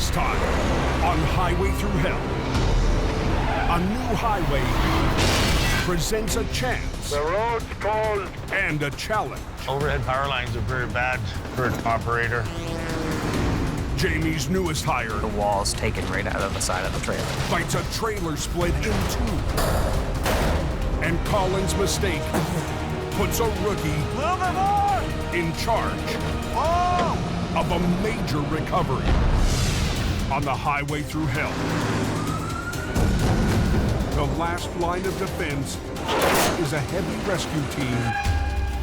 This time, on Highway Through Hell, a new highway presents a chance. The road's closed. And a challenge. Overhead power lines are very bad for an operator. Jamie's newest hire. The wall's taken right out of the side of the trailer. Fights a trailer split in two. And Colin's mistake puts a rookie in charge of a major recovery on the Highway Through Hell. The last line of defense is a heavy rescue team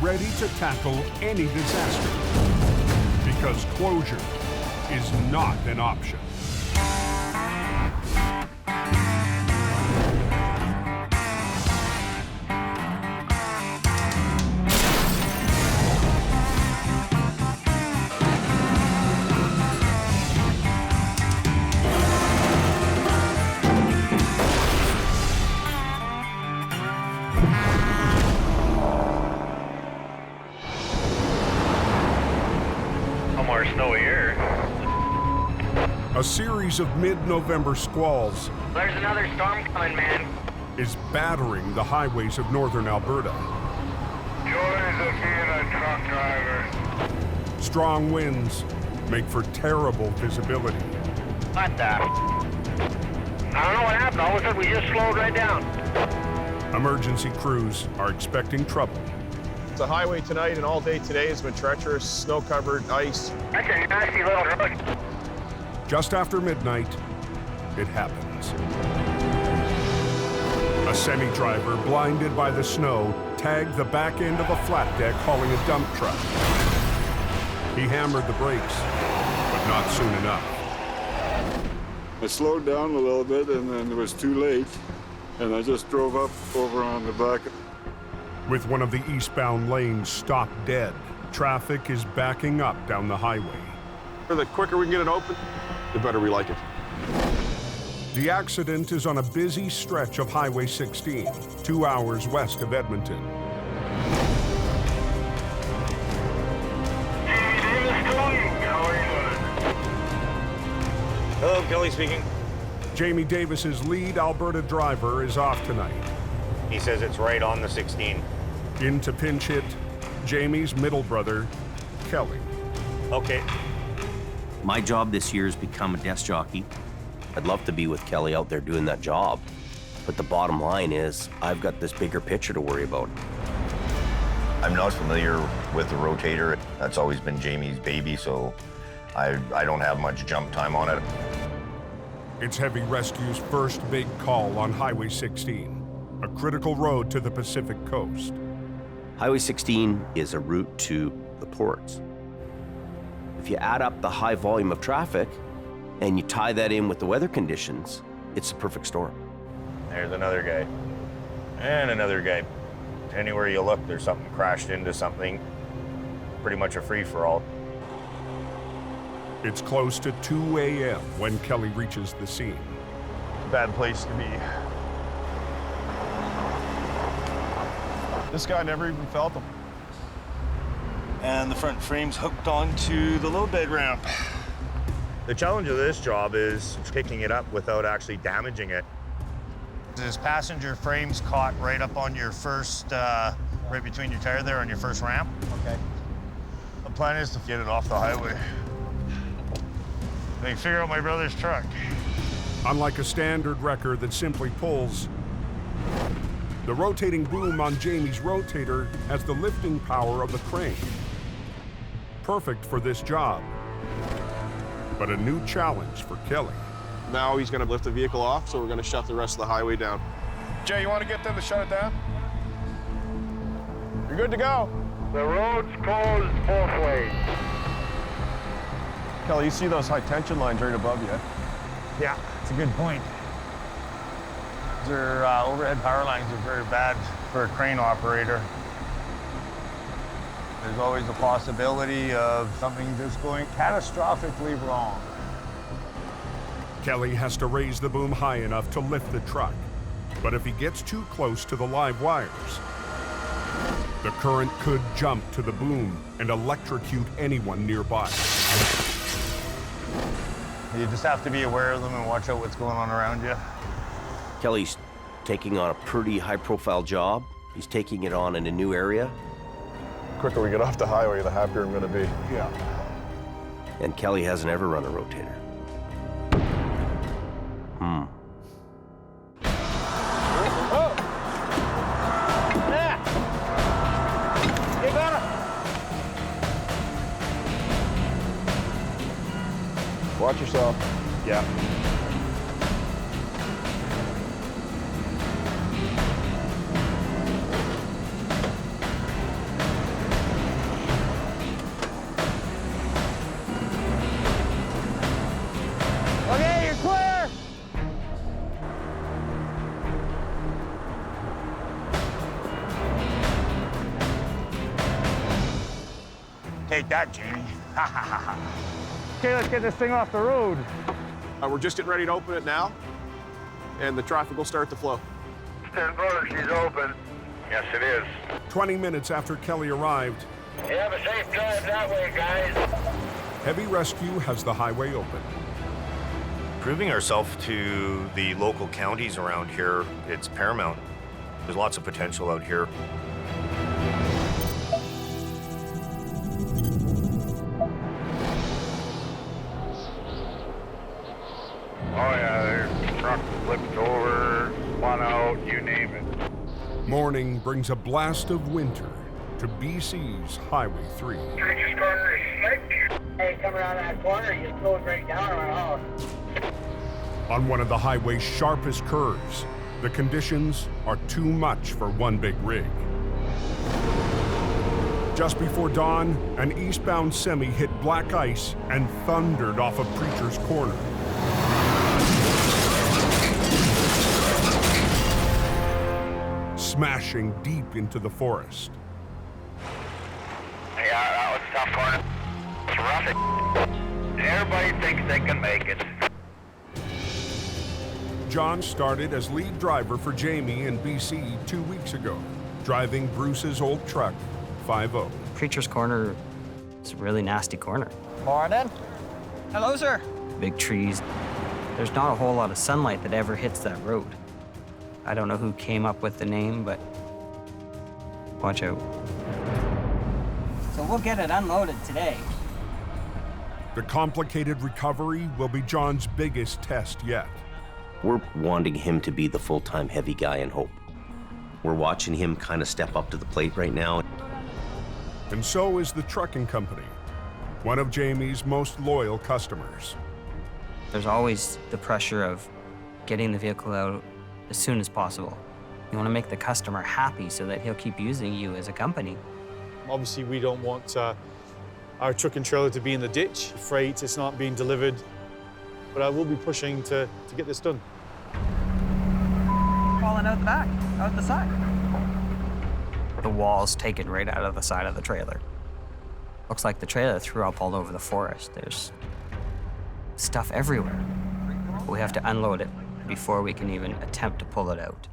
ready to tackle any disaster, because closure is not an option. A series of mid-November squalls. There's another storm coming, man. Is battering the highways of northern Alberta. Joys of being a truck driver. Strong winds make for terrible visibility. What the? I don't know what happened. All of a sudden, we just slowed right down. Emergency crews are expecting trouble. The highway tonight and all day today has been treacherous, snow-covered, ice. That's a nasty little road. Just after midnight, it happens. A semi-driver, blinded by the snow, tagged the back end of a flat deck hauling a dump truck. He hammered the brakes, but not soon enough. I slowed down a little bit, and then it was too late, and I just drove up over on the back. With one of the eastbound lanes stopped dead, traffic is backing up down the highway. The quicker we can get it open, the better we like it. The accident is on a busy stretch of Highway 16, 2 hours west of Edmonton. Hello, Kelly speaking. Jamie Davis's lead Alberta driver is off tonight. He says it's right on the 16. In to pinch hit, Jamie's middle brother, Kelly. Okay. My job this year has become a desk jockey. I'd love to be with Kelly out there doing that job. But the bottom line is, I've got this bigger picture to worry about. I'm not familiar with the Rotator. That's always been Jamie's baby, so I don't have much jump time on it. It's Heavy Rescue's first big call on Highway 16, a critical road to the Pacific coast. Highway 16 is a route to the ports. If you add up the high volume of traffic and you tie that in with the weather conditions, it's the perfect storm. There's another guy. And another guy. Anywhere you look, there's something crashed into something. Pretty much a free-for-all. It's close to 2 a.m. when Kelly reaches the scene. Bad place to be. This guy never even felt them. And the front frame's hooked onto the load bed ramp. The challenge of this job is picking it up without actually damaging it. This passenger frame's caught right up on your first, right between your tire there on your first ramp. Okay. The plan is to get it off the highway. They figure out my brother's truck. Unlike a standard wrecker that simply pulls, the rotating boom on Jamie's Rotator has the lifting power of the crane. Perfect for this job, but a new challenge for Kelly. Now he's going to lift the vehicle off, so we're going to shut the rest of the highway down. Jay, you want to get them to shut it down? You're good to go. The road's closed both ways. Kelly, you see those high tension lines right above you? Yeah, it's a good point. Their overhead power lines are very bad for a crane operator. There's always the possibility of something just going catastrophically wrong. Kelly has to raise the boom high enough to lift the truck, but if he gets too close to the live wires, the current could jump to the boom and electrocute anyone nearby. You just have to be aware of them and watch out what's going on around you. Kelly's taking on a pretty high-profile job. He's taking it on in a new area. The quicker we get off the highway, the happier I'm gonna be. Yeah. And Kelly hasn't ever run a rotator. Watch yourself. Yeah. Okay, you're clear. Take that, Jamie. Okay, let's get this thing off the road. We're just getting ready to open it now, and the traffic will start to flow. Stand by, she's open. Yes, it is. 20 minutes after Kelly arrived, You have a safe drive that way, guys. heavy rescue has the highway open. Proving ourselves to the local counties around here, it's paramount. There's lots of potential out here. Oh, yeah, their truck flipped over, spun out, you name it. Morning brings a blast of winter to BC's Highway 3. Treacherous corner is slick. Hey, come around that corner, you slowed right down on our house. On one of the highway's sharpest curves, the conditions are too much for one big rig. Just before dawn, an eastbound semi hit black ice and thundered off of Preacher's Corner. Smashing deep into the forest. Yeah, that was a tough corner. It's rough. Everybody thinks they can make it. John started as lead driver for Jamie in BC 2 weeks ago, driving Bruce's old truck, 5-0. Preacher's Corner is a really nasty corner. Morning. Hello, sir. Big trees. There's not a whole lot of sunlight that ever hits that road. I don't know who came up with the name, but watch out. So we'll get it unloaded today. The complicated recovery will be John's biggest test yet. We're wanting him to be the full-time heavy guy in Hope. We're watching him kind of step up to the plate right now. And so is the trucking company, one of Jamie's most loyal customers. There's always the pressure of getting the vehicle out as soon as possible. You want to make the customer happy so that he'll keep using you as a company. Obviously, we don't want our truck and trailer to be in the ditch. Freight is not being delivered, but I will be pushing to get this done. Falling out the back, out the side. The wall's taken right out of the side of the trailer. Looks like the trailer threw up all over the forest. There's stuff everywhere. We have to unload it before we can even attempt to pull it out.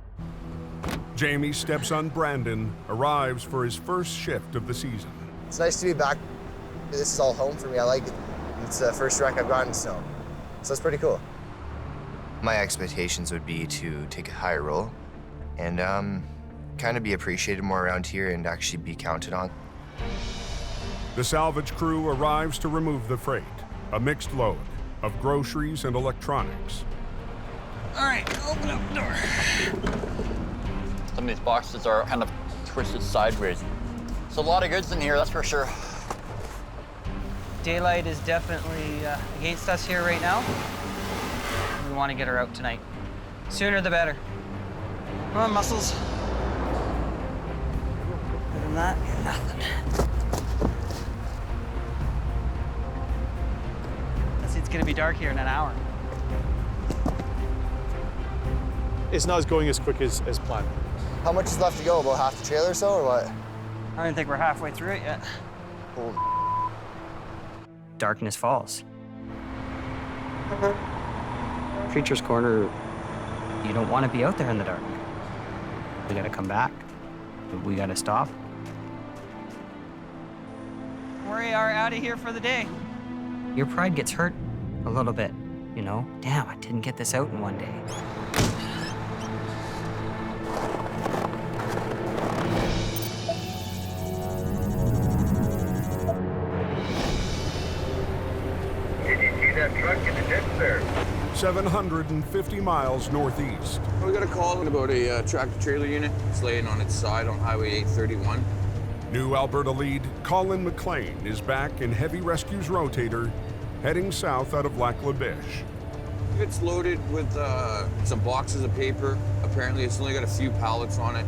Jamie's stepson Brandon arrives for his first shift of the season. It's nice to be back. This is all home for me. I like it. It's the first wreck I've gotten in snow, so it's pretty cool. My expectations would be to take a higher role and kind of be appreciated more around here and actually be counted on. The salvage crew arrives to remove the freight, a mixed load of groceries and electronics. All right, open up the door. Some of these boxes are kind of twisted sideways. There's a lot of goods in here, that's for sure. Daylight is definitely against us here right now. We want to get her out tonight. Sooner the better. Come on, muscles. Other than that, you're nothing. It's gonna be dark here in an hour. It's not going as quick as planned. How much is left to go? About half the trailer or so, or what? I don't think we're halfway through it yet. Holy. Darkness falls. Preacher's Corner, you don't want to be out there in the dark. We gotta come back. We gotta stop. We are out of here for the day. Your pride gets hurt a little bit You know, damn, I didn't get this out in one day. Did you see that truck in the ditch there? 750 miles northeast. We got a call in about a tractor-trailer unit. It's laying on its side on Highway 831. New Alberta lead Colin McLean is back in Heavy Rescue's Rotator, heading south out of Lac La Biche. It's loaded with some boxes of paper. Apparently, it's only got a few pallets on it.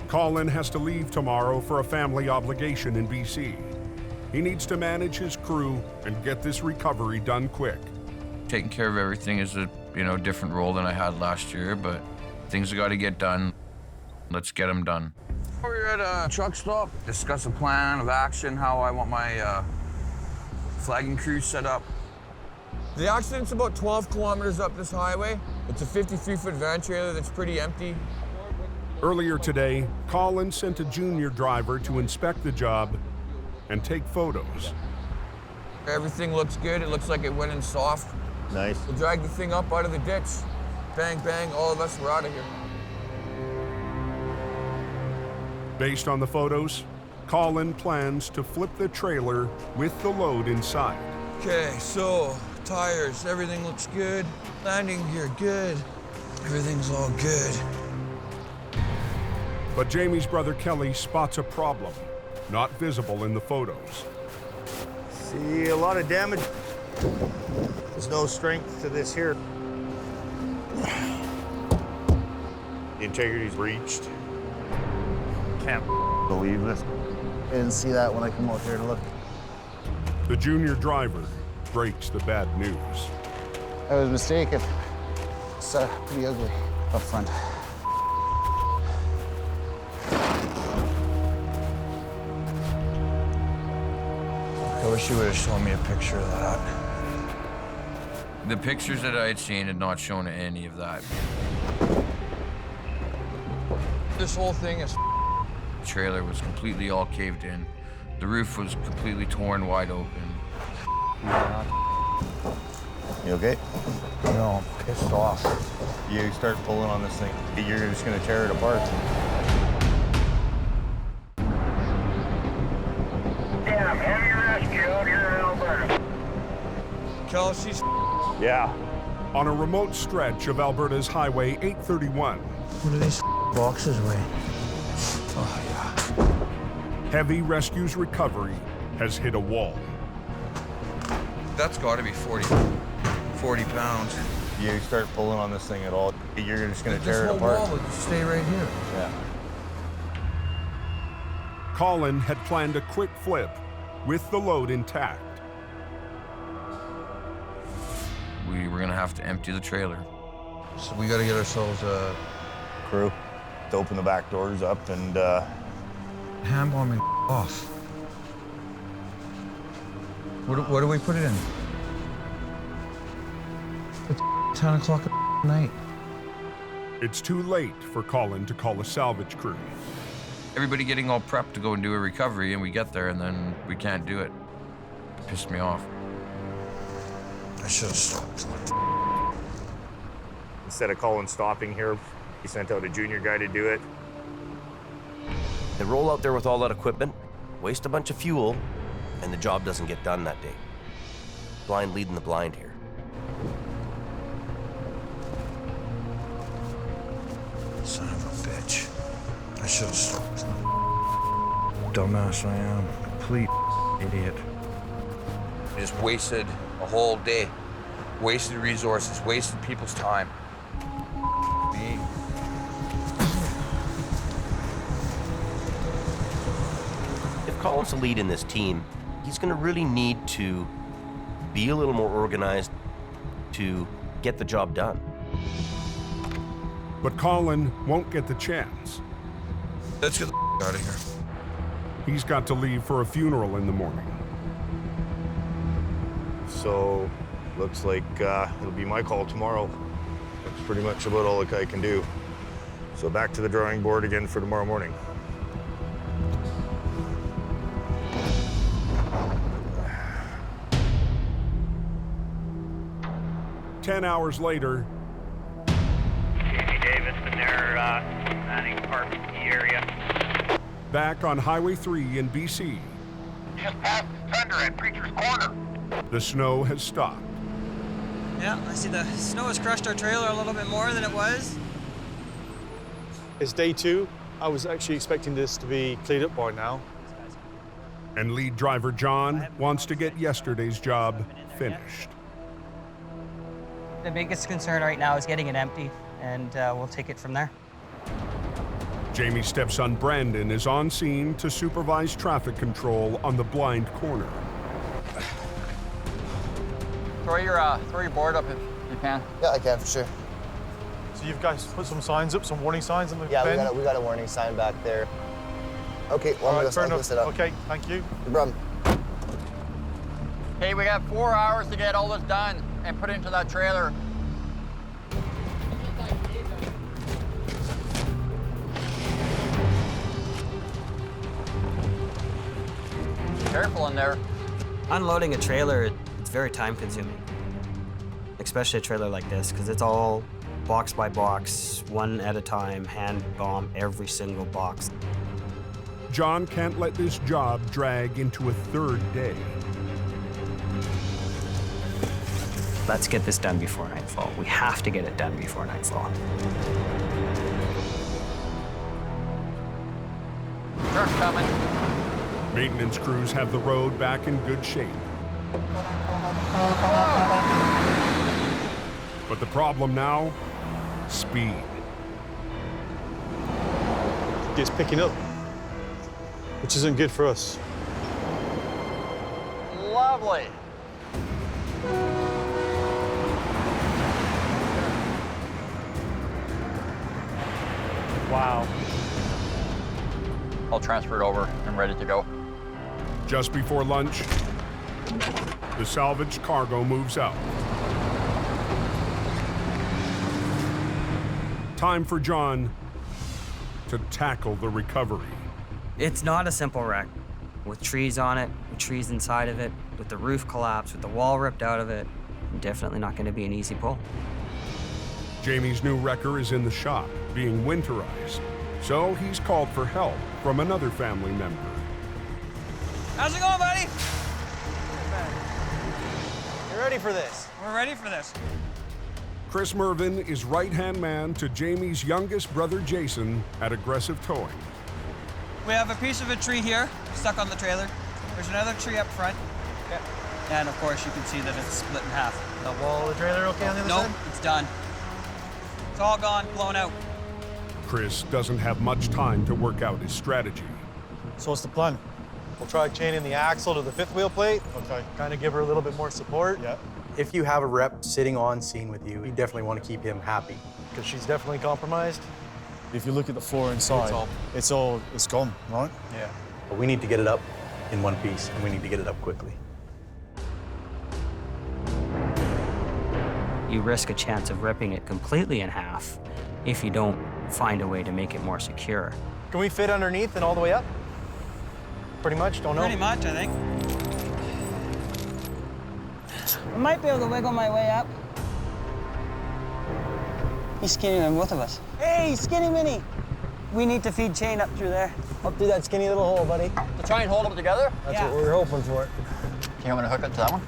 Colin has to leave tomorrow for a family obligation in BC. He needs to manage his crew and get this recovery done quick. Taking care of everything is a different role than I had last year, but things have got to get done. Let's get them done. We're at a truck stop, discuss a plan of action, how I want my flagging crew set up. The accident's about 12 kilometers up this highway. It's a 53-foot van trailer that's pretty empty. Earlier today, Colin sent a junior driver to inspect the job and take photos. Everything looks good. It looks like it went in soft. Nice. We'll drag the thing up out of the ditch. Bang, bang, all of us, we're out of here. Based on the photos, Colin plans to flip the trailer with the load inside. Okay, so tires, everything looks good. Landing gear, good. Everything's all good. But Jamie's brother Kelly spots a problem, not visible in the photos. See a lot of damage. There's no strength to this here. The integrity's breached. Can't believe this. I didn't see that when I come out here to look. The junior driver breaks the bad news. I was mistaken. It's pretty ugly up front. I wish you would have shown me a picture of that. The pictures that I had seen had not shown any of that. This whole thing is The trailer was completely all caved in. The roof was completely torn wide open. You okay? No, I'm pissed off. You start pulling on this thing, you're just gonna tear it apart. Damn, heavy rescue out here in Alberta. Kelsey's. Yeah. On a remote stretch of Alberta's Highway 831, What are these boxes weigh? Oh, yeah. Heavy Rescue's recovery has hit a wall. That's got to be 40 pounds. You start pulling on this thing at all, you're just gonna tear it apart. This whole wall would stay right here. Yeah. Colin had planned a quick flip with the load intact. We were gonna have to empty the trailer. So we got to get ourselves a Crew to open the back doors up and hand bomb and off. What do we put it in? It's 10 o'clock at night. It's too late for Colin to call a salvage crew. Everybody getting all prepped to go and do a recovery, and we get there, and then we can't do it. It pissed me off. I should have stopped. instead of Colin stopping here, he sent out a junior guy to do it. They roll out there with all that equipment, waste a bunch of fuel, and the job doesn't get done that day. Blind leading the blind here. Son of a bitch. I should have stopped. Dumbass I am. Complete idiot. I just wasted a whole day. Wasted resources, wasted people's time. Me. If Colin's the lead in this team, he's going to really need to be a little more organized to get the job done. But Colin won't get the chance. Let's get the out of here. He's got to leave for a funeral in the morning. So, looks like it'll be my call tomorrow. That's pretty much about all the guy can do. So back to the drawing board again for tomorrow morning. 10 hours later, Jamie Davis in there, manning park in the area. back on Highway 3 in BC. Just past Thunder at Preacher's Corner. The snow has stopped. Yeah, I see the snow has crushed our trailer a little bit more than it was. It's day 2. I was actually expecting this to be cleared up by now. And lead driver John wants to get yesterday's job finished. The biggest concern right now is getting it empty, and we'll take it from there. Jamie's stepson Brandon is on scene to supervise traffic control on the blind corner. Throw your board up if you can. Yeah, I can, for sure. So you've guys put some signs up, some warning signs on the Yeah, bend? we got a warning sign back there. Okay, well, All right, fair I'll enough. set up. Okay, thank you. No problem. Hey, we got 4 hours to get all this done and put into that trailer. Careful in there. Unloading a trailer, it's very time consuming, especially a trailer like this, because it's all box by box, one at a time, hand bomb every single box. John can't let this job drag into a third day. Let's get this done before nightfall. We have to get it done before nightfall. Truck's coming. Maintenance crews have the road back in good shape. But the problem now, speed. It's picking up, which isn't good for us. Lovely. Wow. I'll transfer it over and ready to go. Just before lunch, the salvaged cargo moves out. Time for John to tackle the recovery. It's not a simple wreck. With trees on it, with trees inside of it, with the roof collapsed, with the wall ripped out of it, definitely not going to be an easy pull. Jamie's new wrecker is in the shop, being winterized, so he's called for help from another family member. How's it going, buddy? You ready for this? We're ready for this. Chris Mervin is right-hand man to Jamie's youngest brother Jason at Aggressive Towing. We have a piece of a tree here, stuck on the trailer. There's another tree up front. Okay. And of course, you can see that it's split in half. The wall of the trailer okay on the other side? Nope, it's done. It's all gone, blown out. Chris doesn't have much time to work out his strategy. So what's the plan? We'll try chaining the axle to the fifth wheel plate. Okay. Kind of give her a little bit more support. Yeah. If you have a rep sitting on scene with you, you definitely want to keep him happy because she's definitely compromised. If you look at the floor inside, it's gone, right? Yeah. But we need to get it up in one piece, and we need to get it up quickly. You risk a chance of ripping it completely in half if you don't find a way to make it more secure. Can we fit underneath and all the way up? Pretty much, don't know. Pretty much, I think. I might be able to wiggle my way up. He's skinnier than both of us. Hey, skinny mini! We need to feed chain up through there. Up through that skinny little hole, buddy. To try and hold them together? That's what we're hoping for. You want me to hook it to that one?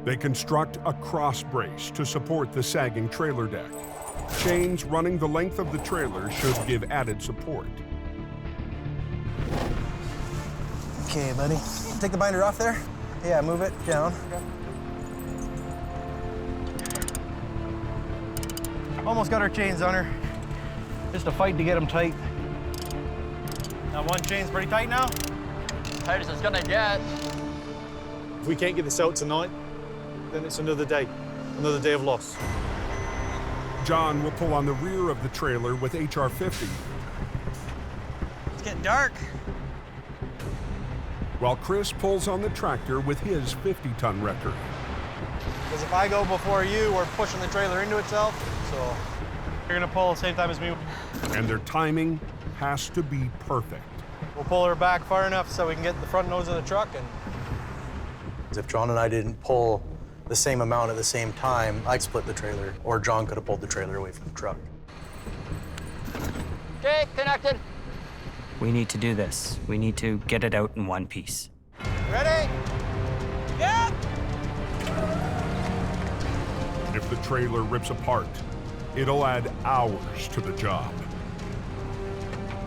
They construct a cross brace to support the sagging trailer deck. Chains running the length of the trailer should give added support. Okay, buddy. Take the binder off there. Yeah, move it down. Almost got our chains on her. Just a fight to get them tight. Now one chain's pretty tight now. Tight as it's gonna get. If we can't get this out tonight, then it's another day of loss. John will pull on the rear of the trailer with HR50, It's getting dark. while Chris pulls on the tractor with his 50-ton wrecker. Because if I go before you, we're pushing the trailer into itself. So you're gonna pull at the same time as me. And their timing has to be perfect. We'll pull her back far enough so we can get the front nose of the truck. And if John and I didn't pull the same amount at the same time, I'd split the trailer, or John could have pulled the trailer away from the truck. Okay, connected. We need to do this. We need to get it out in one piece. Ready? Yeah! If the trailer rips apart, it'll add hours to the job.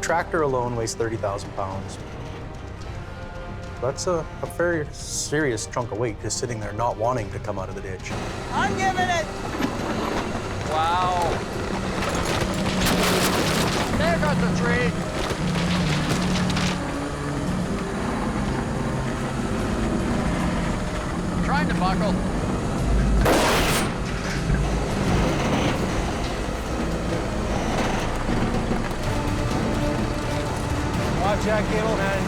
Tractor alone weighs 30,000 pounds. That's a very serious chunk of weight just sitting there not wanting to come out of the ditch. I'm giving it! Wow. There goes the tree. Trying to buckle. Watch that cable, man.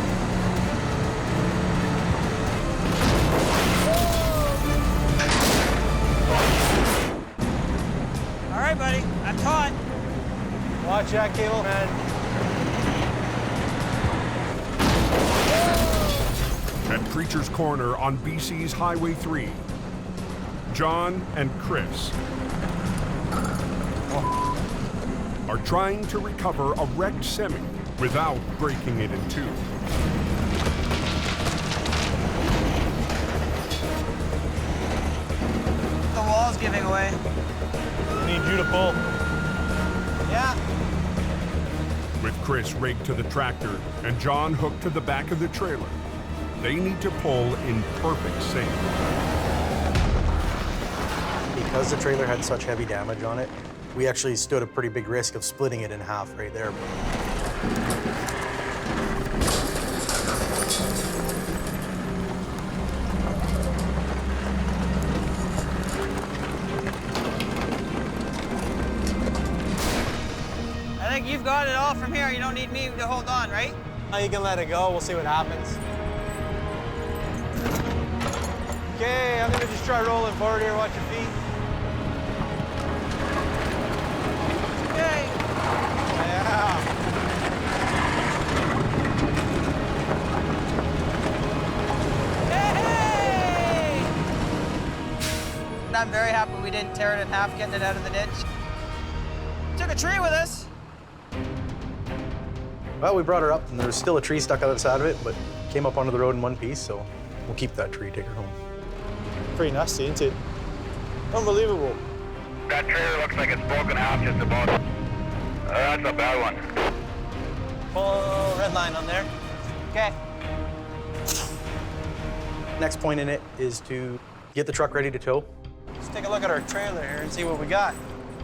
All right, buddy, I'm taut. Watch that cable, man. At Treacher's Corner on BC's Highway 3, John and Chris are trying to recover a wrecked semi without breaking it in two. The wall's giving away. I need you to pull. Yeah. With Chris rigged to the tractor and John hooked to the back of the trailer, they need to pull in perfect sync. Because the trailer had such heavy damage on it, we actually stood a pretty big risk of splitting it in half right there. I think you've got it all from here. You don't need me to hold on, right? Now you can let it go. We'll see what happens. Okay, I'm gonna just try rolling forward here. Watch your feet. Okay. Yeah. Hey! I'm very happy we didn't tear it in half getting it out of the ditch. Took a tree with us. Well, we brought her up, and there was still a tree stuck out of the side of it, but came up onto the road in one piece, so we'll keep that tree, take her home. Pretty nasty, isn't it? Unbelievable. That trailer looks like it's broken out just about. That's a bad one. Full red line on there. Okay. Next point in it is to get the truck ready to tow. Let's take a look at our trailer here and see what we got.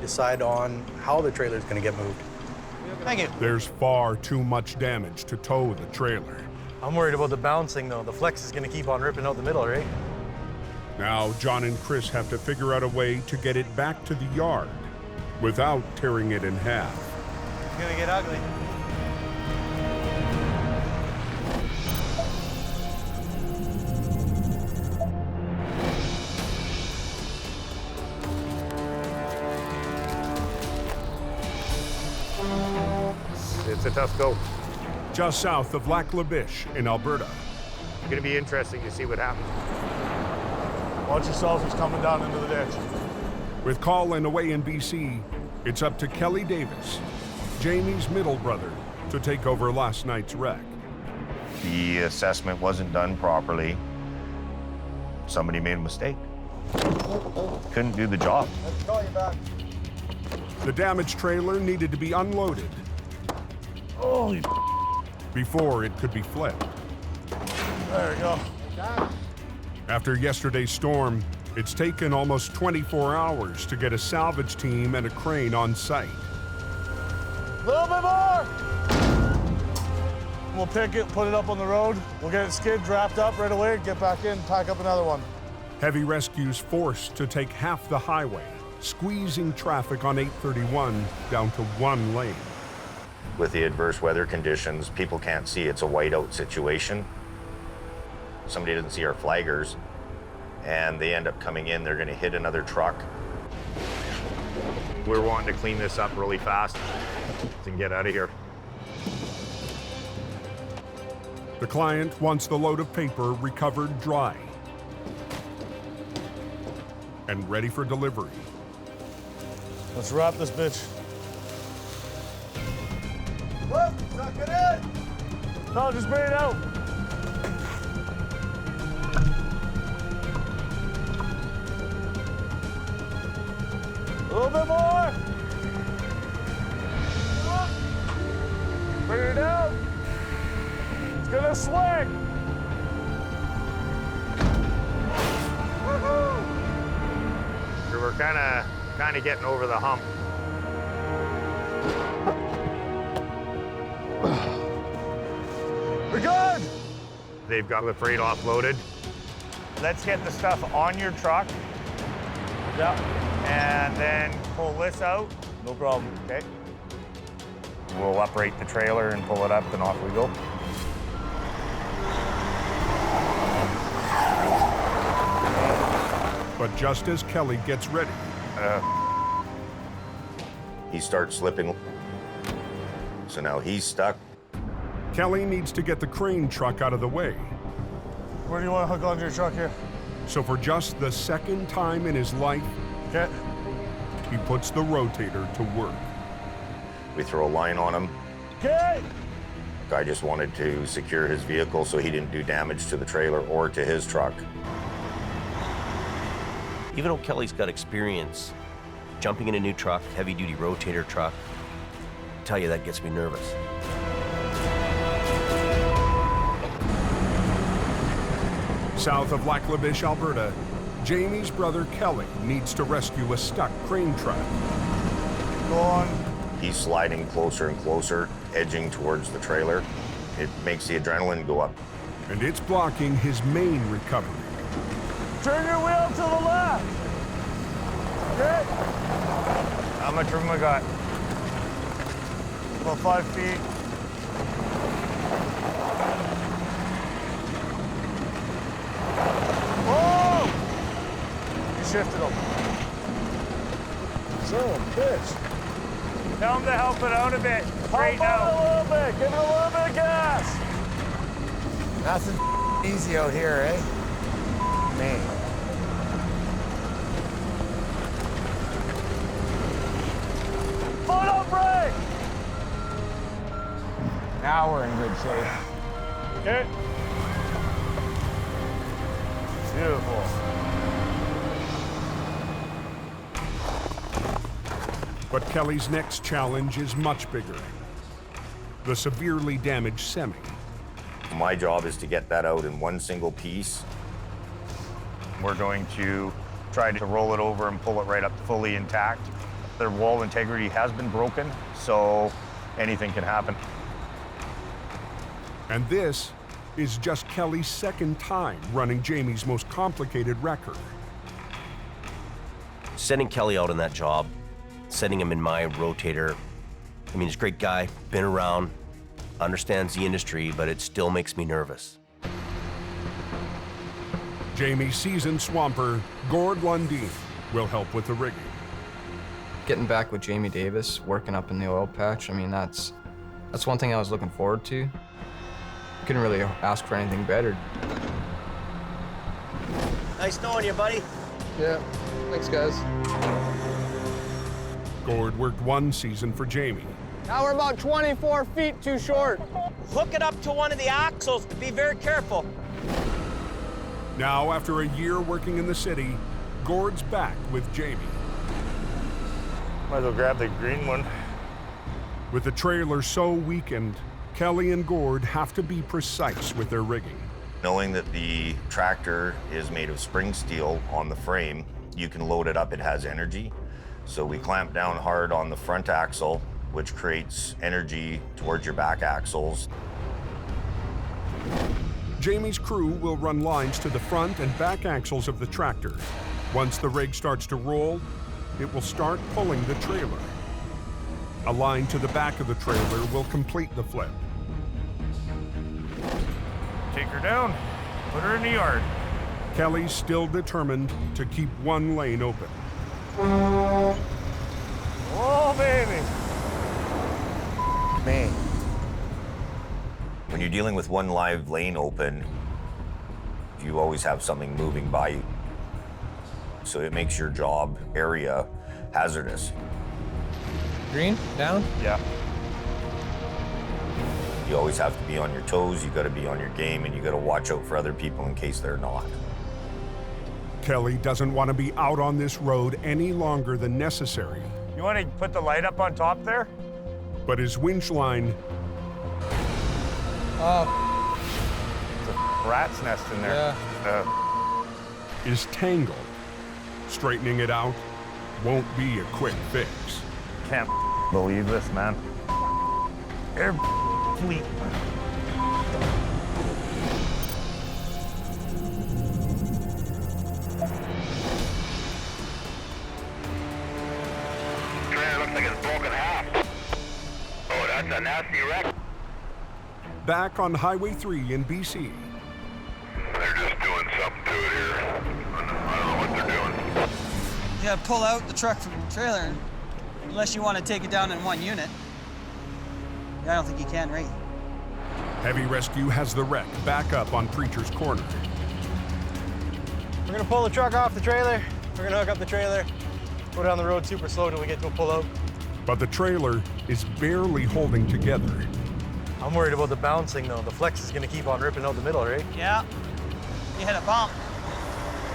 Decide on how the trailer is going to get moved. Thank you. There's far too much damage to tow the trailer. I'm worried about the bouncing, though. The flex is going to keep on ripping out the middle, right? Now, John and Chris have to figure out a way to get it back to the yard without tearing it in half. It's going to get ugly. It's a tough go. Just south of Lac La Biche in Alberta. It's going to be interesting to see what happens. Watch yourself, he's coming down into the ditch. With Colin away in BC, it's up to Kelly Davis, Jamie's middle brother, to take over last night's wreck. The assessment wasn't done properly. Somebody made a mistake. Couldn't do the job. Let's call you back. The damaged trailer needed to be unloaded before it could be flipped. There we go. After yesterday's storm, it's taken almost 24 hours to get a salvage team and a crane on site. A little bit more. We'll pick it, put it up on the road. We'll get it skid, wrapped up right away, get back in, pack up another one. Heavy rescues forced to take half the highway, squeezing traffic on 831 down to one lane. With the adverse weather conditions, people can't see. It's a whiteout situation. Somebody doesn't see our flaggers, and they end up coming in. They're going to hit another truck. We're wanting to clean this up really fast and get out of here. The client wants the load of paper recovered dry. and ready for delivery. Let's wrap this bitch. Whoa, suck it in! No, just bring it out. A little bit more. Bring it down. It's gonna swing. We're kind of getting over the hump. We're good. They've got the freight offloaded. Let's get the stuff on your truck. Yep. And then pull this out. No problem. Okay. We'll uprate the trailer and pull it up, and off we go. But just as Kelly gets ready, he starts slipping. So now he's stuck. Kelly needs to get the crane truck out of the way. Where do you want to hook onto your truck here? So for just the second time in his life, Okay. he puts the rotator to work. We throw a line on him. Okay. Guy just wanted to secure his vehicle so he didn't do damage to the trailer or to his truck. Even though Kelly's got experience jumping in a new truck, heavy-duty rotator truck, I tell you, that gets me nervous. South of Lac La Biche, Alberta, Jamie's brother Kelly needs to rescue a stuck crane truck. Go on. He's sliding closer and closer, edging towards the trailer. It makes the adrenaline go up. And it's blocking his main recovery. Turn your wheel to the left. Okay. How much room I got? About 5 feet. Whoa! You shifted him. Son of a bitch. Tell him to help it out a bit. Straighten Help out. a little bit. Give it a little bit of gas. Nothing easy out here, eh? Man. Foot on brake. Now we're in good shape. Okay. Beautiful. But Kelly's next challenge is much bigger. The severely damaged semi. My job is to get that out in one single piece. We're going to try to roll it over and pull it right up fully intact. Their wall integrity has been broken, so anything can happen. And this is just Kelly's second time running Jamie's most complicated wrecker. Sending Kelly out on that job, sending him in my rotator, I mean, he's a great guy, been around, understands the industry, but it still makes me nervous. Jamie's seasoned swamper, Gord Lundeen, will help with the rigging. Getting back with Jamie Davis, working up in the oil patch, I mean, that's one thing I was looking forward to. Couldn't really ask for anything better. Nice knowing you, buddy. Yeah, thanks, guys. Gord worked one season for Jamie. Now we're about 24 feet too short. Hook it up to one of the axles. Be very careful. Now, after a year working in the city, Gord's back with Jamie. Might as well grab the green one. With the trailer so weakened, Kelly and Gord have to be precise with their rigging. Knowing that the tractor is made of spring steel on the frame, you can load it up, it has energy. So we clamp down hard on the front axle, which creates energy towards your back axles. Jamie's crew will run lines to the front and back axles of the tractor. Once the rig starts to roll, it will start pulling the trailer. A line to the back of the trailer will complete the flip. Take her down, put her in the yard. Kelly's still determined to keep one lane open. Oh, baby. Man. When you're dealing with one live lane open, you always have something moving by you. So it makes your job area hazardous. Green, down? Yeah. You always have to be on your toes, you gotta be on your game, and you gotta watch out for other people in case they're not. Kelly doesn't want to be out on this road any longer than necessary. You want to put the light up on top there? But his winch line Oh. There's a rat's nest in there. is tangled. Straightening it out won't be a quick fix. Can't believe this, man. Air fleet. Trailer looks like it's broken half. Oh, that's a nasty wreck. Back on Highway 3 in BC. They're just doing something to it here. I don't know what they're doing. Yeah, pull out the truck from the trailer, unless you want to take it down in one unit. I don't think you can, right? Heavy Rescue has the wreck back up on Preacher's Corner. We're gonna pull the truck off the trailer. We're gonna hook up the trailer, go down the road super slow till we get to a pull-out. But the trailer is barely holding together. I'm worried about the bouncing though. The flex is gonna keep on ripping out the middle, right? Yeah. You hit a bump.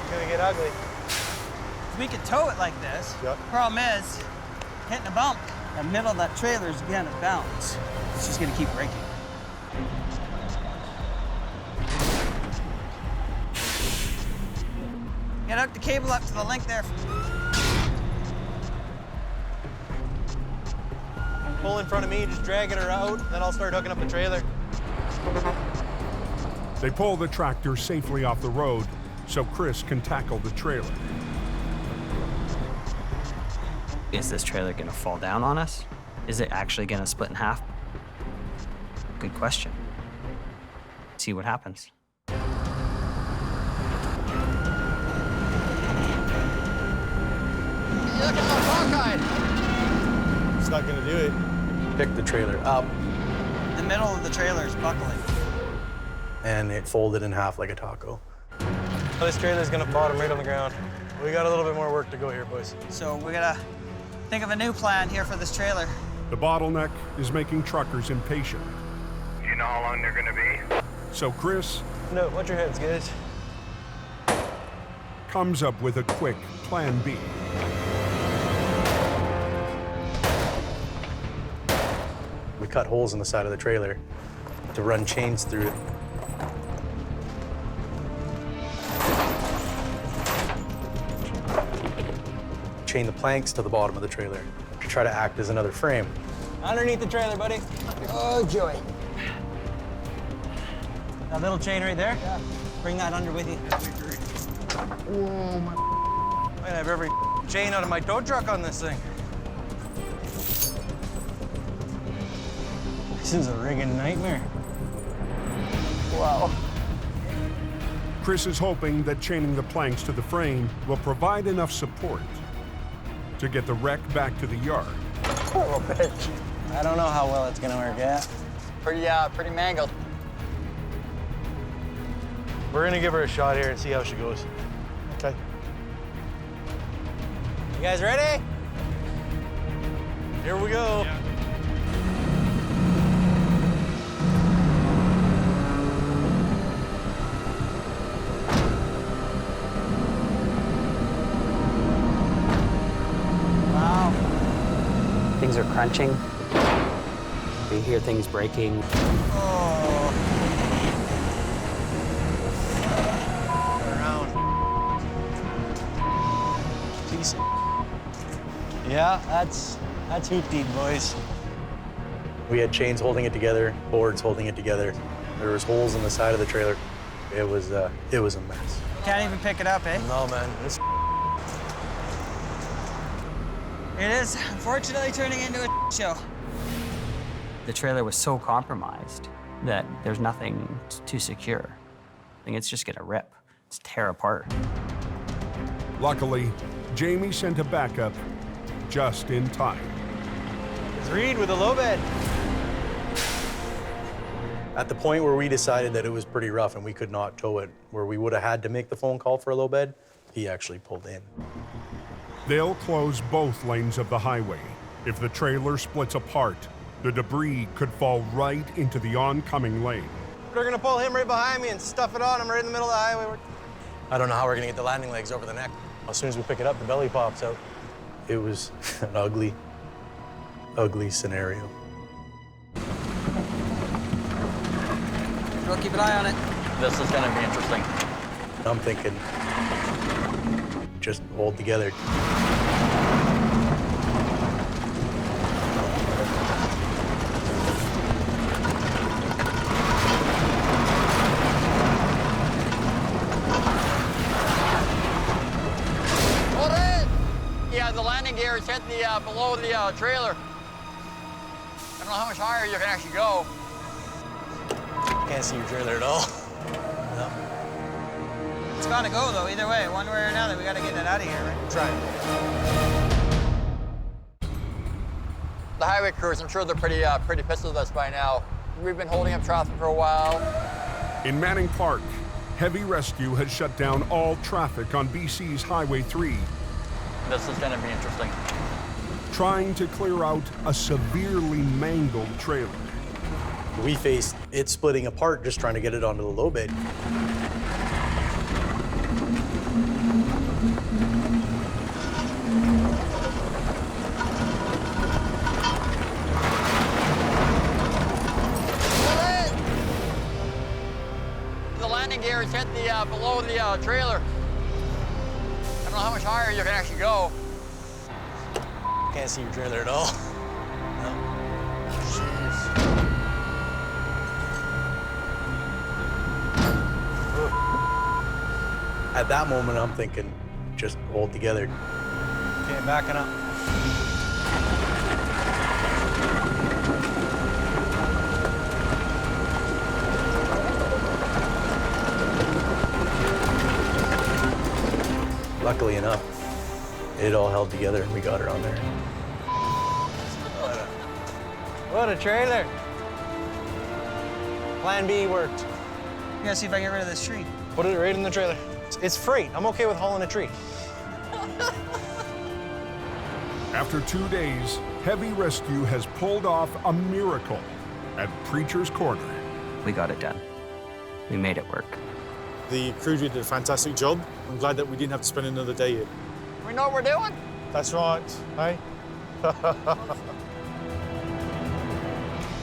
It's gonna get ugly. We could tow it like this. Yep. Problem is, hitting a bump, the middle of that trailer is gonna bounce. It's just gonna keep breaking. Get hook the cable up to the link there. Pull in front of me, just dragging her out, then I'll start hooking up the trailer. They pull the tractor safely off the road so Chris can tackle the trailer. Is this trailer gonna fall down on us? Is it actually gonna split in half? Good question. See what happens. Look at my cockeyed. It's not gonna do it. Pick the trailer up. The middle of the trailer is buckling. And it folded in half like a taco. This trailer's gonna bottom right on the ground. We got a little bit more work to go here, boys. So we gotta think of a new plan here for this trailer. The bottleneck is making truckers impatient. You know how long they're gonna be? So Chris No, watch your heads, guys. comes up with a quick plan B. We cut holes in the side of the trailer to run chains through it. Chain the planks to the bottom of the trailer to try to act as another frame. Underneath the trailer, buddy. Oh, joy. That little chain right there? Yeah. Bring that under with you. Oh, my. I'm gonna have every chain out of my tow truck on this thing. This is a rigging nightmare. Wow. Chris is hoping that chaining the planks to the frame will provide enough support to get the wreck back to the yard. Oh, bitch. I don't know how well it's gonna work, yeah. Pretty mangled. We're gonna give her a shot here and see how she goes. Okay. You guys ready? Here we go. Yeah. Things are crunching. We hear things breaking. Decent. Yeah, that's hoop deep, boys. We had chains holding it together, boards holding it together. There was holes in the side of the trailer. It was a mess. Can't even pick it up, eh? No, man. It is, unfortunately, turning into a show. The trailer was so compromised that there's nothing to secure. I think it's just gonna rip. It's tear apart. Luckily, Jamie sent a backup just in time. It's Reed with a low bed. At the point where we decided that it was pretty rough and we could not tow it, where we would have had to make the phone call for a low bed, he actually pulled in. They'll close both lanes of the highway. If the trailer splits apart, the debris could fall right into the oncoming lane. We're gonna pull him right behind me and stuff it on him right in the middle of the highway. I don't know how we're gonna get the landing legs over the neck. As soon as we pick it up, the belly pops out. It was an ugly, ugly scenario. We'll keep an eye on it. This is gonna be interesting. I'm thinking, just hold together. Hold it! Yeah, the landing gear is hitting the below the trailer. I don't know how much higher you can actually go. Can't see your trailer at all. No. It's gotta go though, either way. One way or another, we gotta get it out of here, right? Trying. The highway crews, I'm sure they're pretty pissed with us by now. We've been holding up traffic for a while. In Manning Park, heavy rescue has shut down all traffic on BC's Highway 3, This is gonna be interesting. trying to clear out a severely mangled trailer. We faced it splitting apart just trying to get it onto the low bed. The landing gear is hitting the below the trailer. I don't know how much higher you can actually go. Can't see your trailer at all. No. At that moment, I'm thinking, just hold together. Okay, backing up. Luckily enough, it all held together and we got her on there. What a trailer. Plan B worked. We gotta see if I can get rid of this tree. Put it right in the trailer. It's freight. I'm okay with hauling a tree. After 2 days, heavy rescue has pulled off a miracle at Preacher's Corner. We got it done. We made it work. The crew did a fantastic job. I'm glad that we didn't have to spend another day here. We know what we're doing. That's right, hey?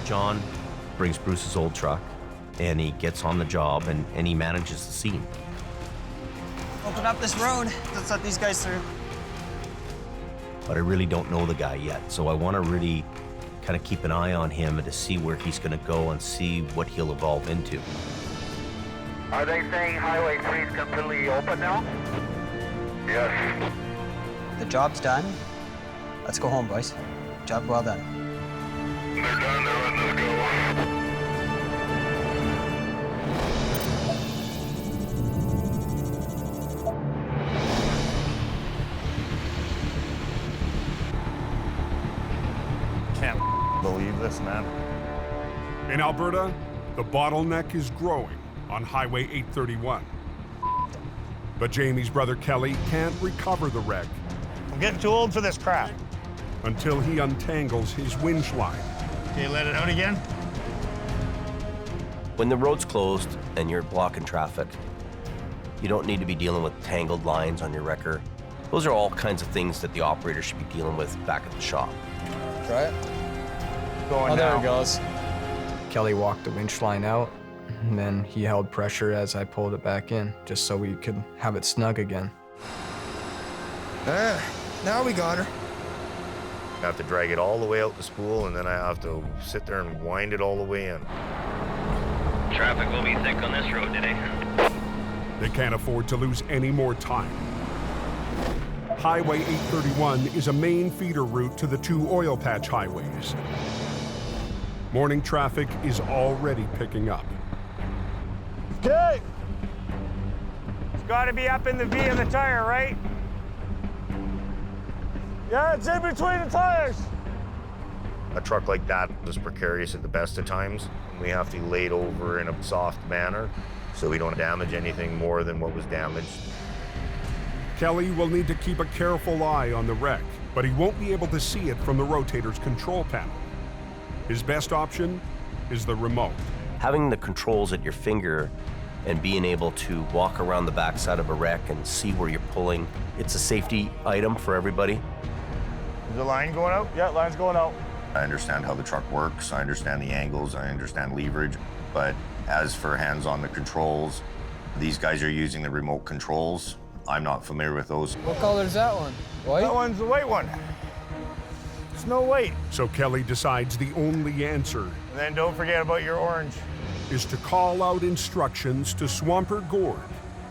John brings Bruce's old truck, and he gets on the job, and he manages the scene. Open up this road. Let's let these guys through. But I really don't know the guy yet, so I want to really kind of keep an eye on him and to see where he's going to go and see what he'll evolve into. Are they saying Highway 3 is completely open now? Yes. The job's done. Let's go home, boys. Job well done. They're done, they're letting us go. Can't believe this, man. In Alberta, the bottleneck is growing on Highway 831. But Jamie's brother Kelly can't recover the wreck I'm getting too old for this crap. until he untangles his winch line. Can you let it out again? When the road's closed and you're blocking traffic, you don't need to be dealing with tangled lines on your wrecker. Those are all kinds of things that the operator should be dealing with back at the shop. Try it. Going There now. it goes. Kelly walked the winch line out, and then he held pressure as I pulled it back in, just so we could have it snug again. Now we got her. I have to drag it all the way out the spool, and then I have to sit there and wind it all the way in. Traffic will be thick on this road today. They can't afford to lose any more time. Highway 831 is a main feeder route to the two oil patch highways. Morning traffic is already picking up. Okay. It's got to be up in the V of the tire, right? Yeah, it's in between the tires. A truck like that is precarious at the best of times. We have to be laid over in a soft manner so we don't damage anything more than what was damaged. Kelly will need to keep a careful eye on the wreck, but he won't be able to see it from the Rotator's control panel. His best option is the remote. Having the controls at your finger and being able to walk around the backside of a wreck and see where you're pulling, it's a safety item for everybody. Is the line going out? Yeah, line's going out. I understand how the truck works, I understand the angles, I understand leverage, but as for hands on the controls, these guys are using the remote controls. I'm not familiar with those. What color is that one? White? That one's the white one. It's no white. So Kelly decides the only answer And then don't forget about your orange. is to call out instructions to Swamper Gord,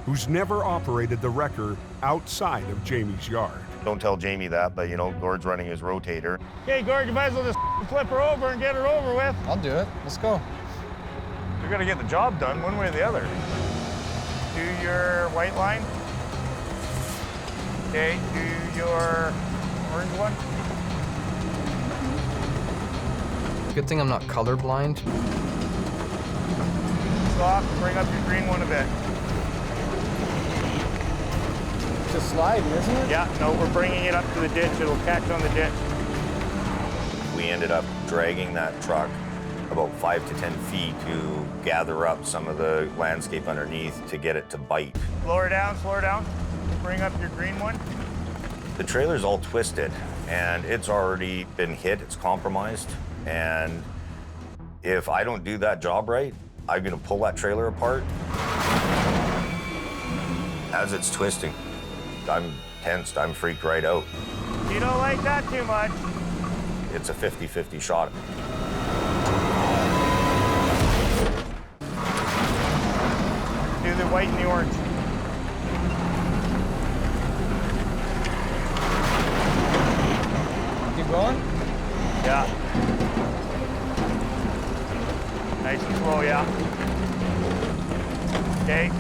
who's never operated the wrecker outside of Jamie's yard. Don't tell Jamie that, but you know, Gord's running his rotator. Okay, Gord, you might as well just flip her over and get her over with. I'll do it. Let's go. You're gonna get the job done one way or the other. Do your white line. Okay, do your orange one. Good thing I'm not colorblind. Stop, bring up your green one a bit. It's just sliding, isn't it? Yeah, no, we're bringing it up to the ditch. It'll catch on the ditch. We ended up dragging that truck about 5 to 10 feet to gather up some of the landscape underneath to get it to bite. Slow her down, slow her down. Bring up your green one. The trailer's all twisted and it's already been hit, it's compromised. And if I don't do that job right, I'm gonna pull that trailer apart. As it's twisting, I'm tensed, I'm freaked right out. You don't like that too much. It's a 50-50 shot. Do the white and the orange. Keep going? Yeah. Nice and slow, yeah. Okay.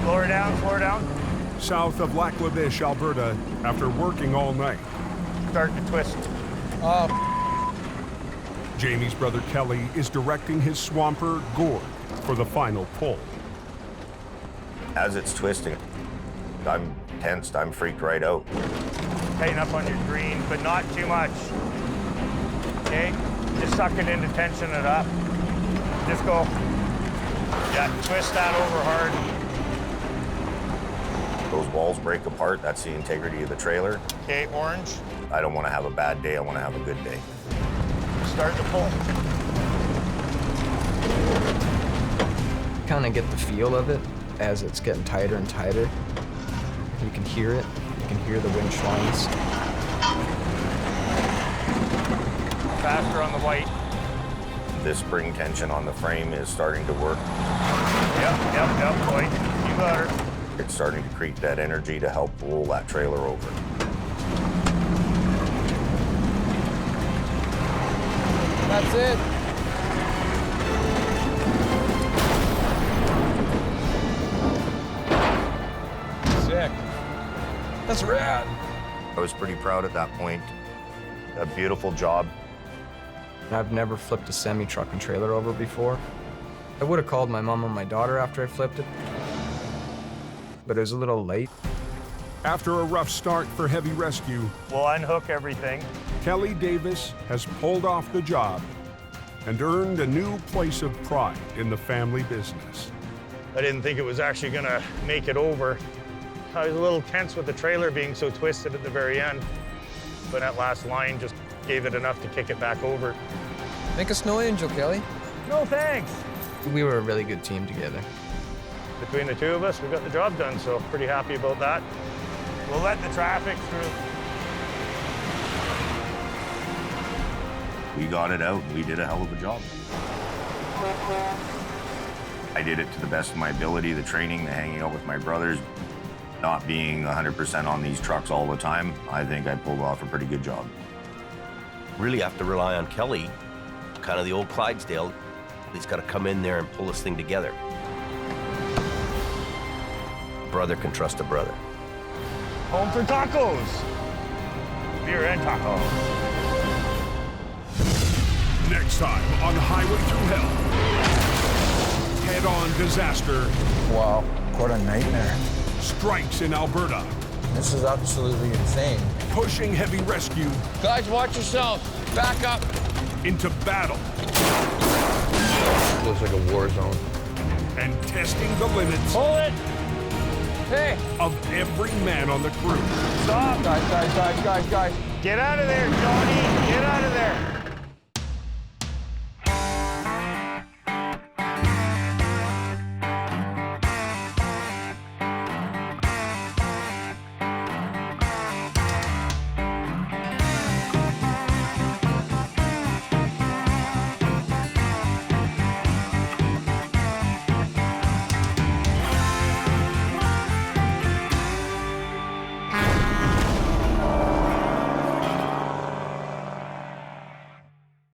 Slow her down, slow her down. South of Lac La Biche, Alberta, after working all night. Start to twist. Jamie's brother Kelly is directing his Swamper Gord for the final pull. As it's twisting, I'm tensed, I'm freaked right out. Tighten up on your green, but not too much. Okay? Just suck it into tension it up. Just go. Yeah, twist that over hard. Those walls break apart, that's the integrity of the trailer. Okay, orange. I don't want to have a bad day, I want to have a good day. Start to pull. Kind of get the feel of it as it's getting tighter and tighter. You can hear it. You can hear the winch lines. Faster on the white. This spring tension on the frame is starting to work. Yep, boy. You got her. It's starting to create that energy to help roll that trailer over. That's it. Sick. That's rad. I was pretty proud at that point. A beautiful job. I've never flipped a semi-truck and trailer over before. I would have called my mom and my daughter after I flipped it, but it was a little late. After a rough start for heavy rescue, we'll unhook everything. Kelly Davis has pulled off the job and earned a new place of pride in the family business. I didn't think it was actually gonna make it over. I was a little tense with the trailer being so twisted at the very end, but that last line just gave it enough to kick it back over. Make a snow angel, Kelly. No thanks. We were a really good team together. Between the two of us, we got the job done, so pretty happy about that. We'll let the traffic through. We got it out, we did a hell of a job. I did it to the best of my ability, the training, the hanging out with my brothers, not being 100% on these trucks all the time. I think I pulled off a pretty good job. Really have to rely on Kelly, kind of the old Clydesdale. He's got to come in there and pull this thing together. A brother can trust a brother. Home for tacos. Beer and tacos. Next time on Highway Through Hell. Head-on disaster. Wow, what a nightmare. strikes in Alberta. This is absolutely insane. Pushing heavy rescue. Guys, watch yourselves. Back up. Into battle. Looks like a war zone. And testing the limits. Hold it. Hey. Of every man on the crew. Stop. Guys. Get out of there, Johnny. Get out of there.